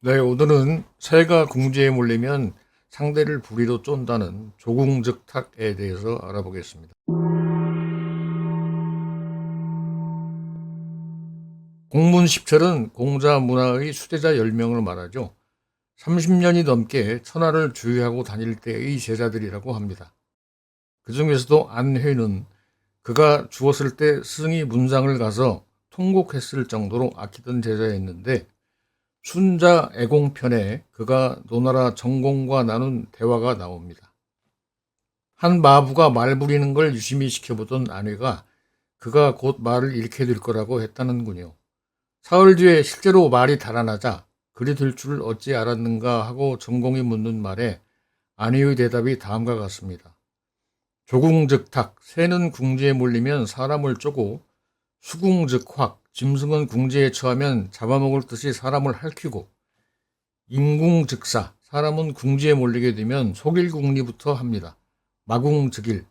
네, 오늘은 새가 궁지에 몰리면 상대를 부리로 쫀다는 조궁즉탁에 대해서 알아보겠습니다. 공문십철은 공자 문화의 수제자 10명을 말하죠. 30년이 넘게 천하를 주유하고 다닐 때의 제자들이라고 합니다. 그 중에서도 안회는 그가 죽었을 때 스승이 문상을 가서 통곡했을 정도로 아끼던 제자였는데 순자 애공편에 그가 노나라 정공과 나눈 대화가 나옵니다. 한 마부가 말 부리는 걸 유심히 지켜보던 아내가 그가 곧 말을 잃게 될 거라고 했다는군요. 사흘 뒤에 실제로 말이 달아나자 그리 될 줄 어찌 알았는가 하고 정공이 묻는 말에 아내의 대답이 다음과 같습니다. 조궁즉탁, 새는 궁지에 몰리면 사람을 쪼고 수궁즉확, 짐승은 궁지에 처하면 잡아먹을 듯이 사람을 핥히고 임궁즉사, 사람은 궁지에 몰리게 되면 속일궁리부터 합니다. 마궁즉일,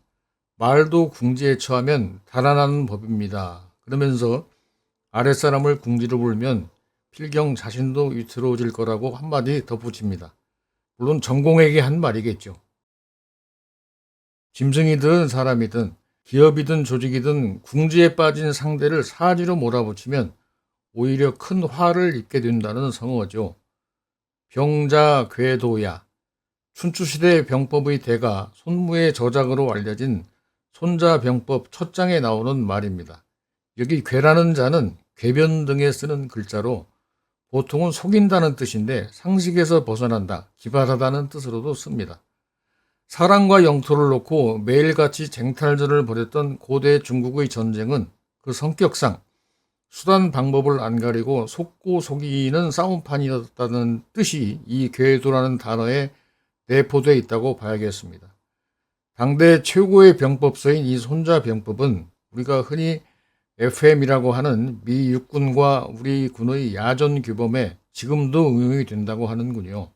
말도 궁지에 처하면 달아나는 법입니다. 그러면서 아랫사람을 궁지로 몰면 필경 자신도 위태로워질 거라고 한마디 덧붙입니다. 물론 전공에게 한 말이겠죠. 짐승이든 사람이든 기업이든 조직이든 궁지에 빠진 상대를 사지로 몰아붙이면 오히려 큰 화를 입게 된다는 성어죠. 병자 궤도야. 춘추시대 병법의 대가 손무의 저작으로 알려진 손자병법 첫 장에 나오는 말입니다. 여기 궤라는 자는 궤변 등에 쓰는 글자로 보통은 속인다는 뜻인데 상식에서 벗어난다, 기발하다는 뜻으로도 씁니다. 사랑과 영토를 놓고 매일같이 쟁탈전을 벌였던 고대 중국의 전쟁은 그 성격상 수단 방법을 안 가리고 속고 속이는 싸움판이었다는 뜻이 이 궤도라는 단어에 내포되어 있다고 봐야겠습니다. 당대 최고의 병법서인 이 손자병법은 우리가 흔히 FM이라고 하는 미 육군과 우리 군의 야전 규범에 지금도 응용이 된다고 하는군요.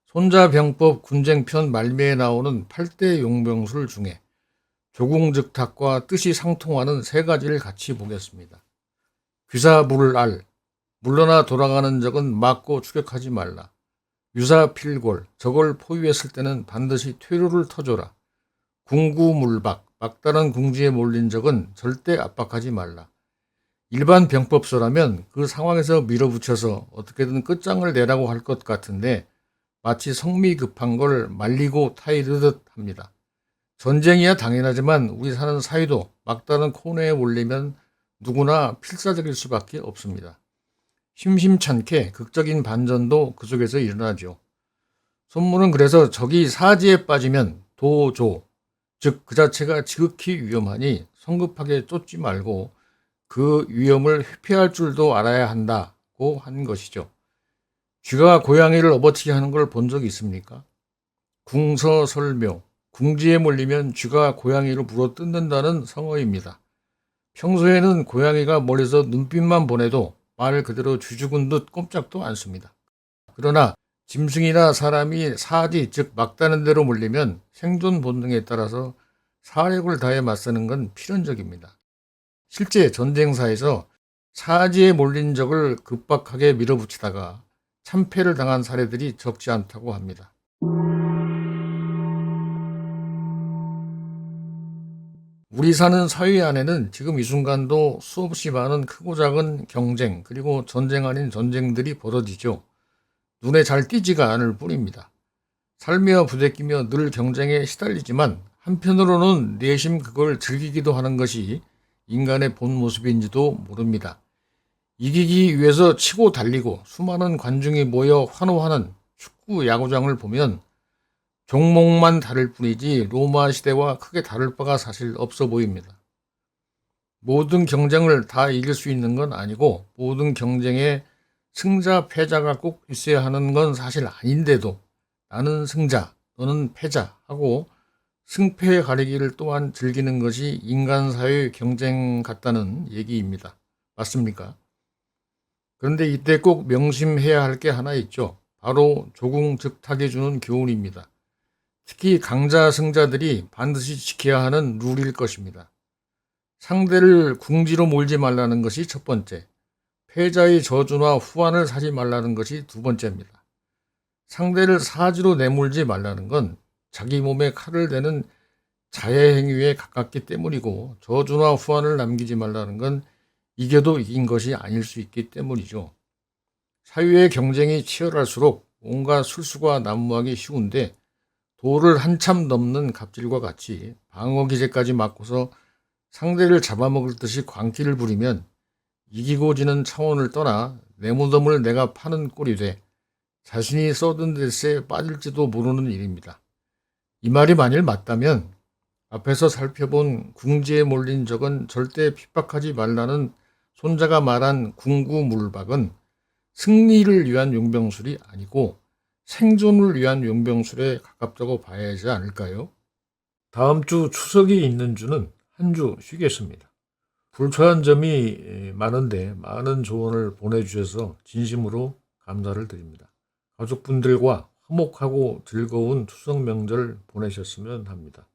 손자병법 군쟁편 말미에 나오는 8대 용병술 중에 조궁즉탁과 뜻이 상통하는 세 가지를 같이 보겠습니다. 귀사불을 알, 물러나 돌아가는 적은 막고 추격하지 말라. 유사필골, 적을 포위했을 때는 반드시 퇴로를 터줘라. 궁구물박, 막다른 궁지에 몰린 적은 절대 압박하지 말라. 일반 병법서라면 그 상황에서 밀어붙여서 어떻게든 끝장을 내라고 할 것 같은데 마치 성미 급한 걸 말리고 타이르듯 합니다. 전쟁이야 당연하지만 우리 사는 사회도 막다른 코너에 몰리면 누구나 필사적일 수밖에 없습니다. 심심찮게 극적인 반전도 그 속에서 일어나죠. 손문은 그래서 적이 사지에 빠지면 도조, 즉 그 자체가 지극히 위험하니 성급하게 쫓지 말고 그 위험을 회피할 줄도 알아야 한다고 한 것이죠. 쥐가 고양이를 업어치게 하는 걸 본 적이 있습니까? 궁서설묘, 궁지에 몰리면 쥐가 고양이를 물어뜯는다는 성어입니다. 평소에는 고양이가 멀리서 눈빛만 보내도 말 그대로 쥐 죽은 듯 꼼짝도 않습니다. 그러나 짐승이나 사람이 사지, 즉 막다른 데로 몰리면 생존 본능에 따라서 사력을 다해 맞서는 건 필연적입니다. 실제 전쟁사에서 사지에 몰린 적을 급박하게 밀어붙이다가 참패를 당한 사례들이 적지 않다고 합니다. 우리 사는 사회 안에는 지금 이 순간도 수없이 많은 크고 작은 경쟁, 그리고 전쟁 아닌 전쟁들이 벌어지죠. 눈에 잘 띄지가 않을 뿐입니다. 살며 부대끼며 늘 경쟁에 시달리지만 한편으로는 내심 그걸 즐기기도 하는 것이 인간의 본 모습인지도 모릅니다. 이기기 위해서 치고 달리고 수많은 관중이 모여 환호하는 축구 야구장을 보면 종목만 다를 뿐이지 로마 시대와 크게 다를 바가 사실 없어 보입니다. 모든 경쟁을 다 이길 수 있는 건 아니고 모든 경쟁에 승자, 패자가 꼭 있어야 하는 건 사실 아닌데도 나는 승자, 너는 패자 하고 승패 가리기를 또한 즐기는 것이 인간사회의 경쟁 같다는 얘기입니다. 맞습니까? 그런데 이때 꼭 명심해야 할 게 하나 있죠. 바로 조궁즉탁이 주는 교훈입니다. 특히 강자 승자들이 반드시 지켜야 하는 룰일 것입니다. 상대를 궁지로 몰지 말라는 것이 첫 번째, 패자의 저주나 후환을 사지 말라는 것이 두 번째입니다. 상대를 사지로 내몰지 말라는 건 자기 몸에 칼을 대는 자해 행위에 가깝기 때문이고, 저주나 후환을 남기지 말라는 건 이겨도 이긴 것이 아닐 수 있기 때문이죠. 사회의 경쟁이 치열할수록 온갖 술수가 난무하기 쉬운데, 도를 한참 넘는 갑질과 같이 방어 기제까지 맞고서 상대를 잡아먹을 듯이 광기를 부리면 이기고 지는 차원을 떠나 내 무덤을 내가 파는 꼴이 돼 자신이 써든 데스에 빠질지도 모르는 일입니다. 이 말이 만일 맞다면 앞에서 살펴본 궁지에 몰린 적은 절대 핍박하지 말라는 손자가 말한 궁구물박은 승리를 위한 용병술이 아니고 생존을 위한 용병술에 가깝다고 봐야 하지 않을까요? 다음 주 추석이 있는 주는 한 주 쉬겠습니다. 불편한 점이 많은데 많은 조언을 보내주셔서 진심으로 감사를 드립니다. 가족분들과 화목하고 즐거운 추석 명절 보내셨으면 합니다.